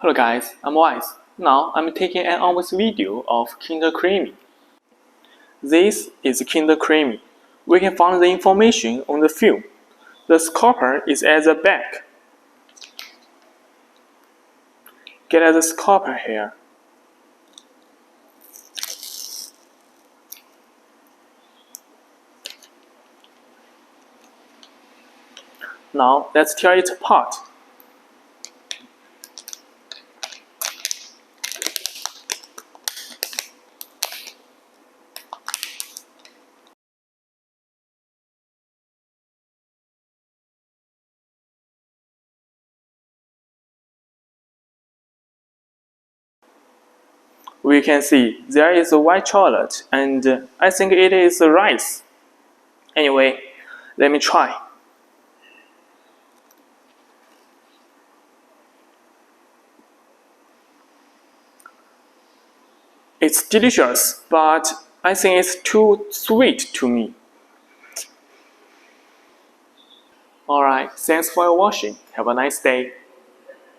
Hello guys, I'm Wise. Now I'm taking an unboxing video of Kinder Creamy. This is Kinder Creamy. We can find the information on the film. The scalper is at the back. Get at the scalper here. Now let's tear it apart. We can see there is a white chocolate and I think it is rice. Anyway, let me try. It's delicious, but I think it's too sweet to me. Alright, thanks for watching. Have a nice day.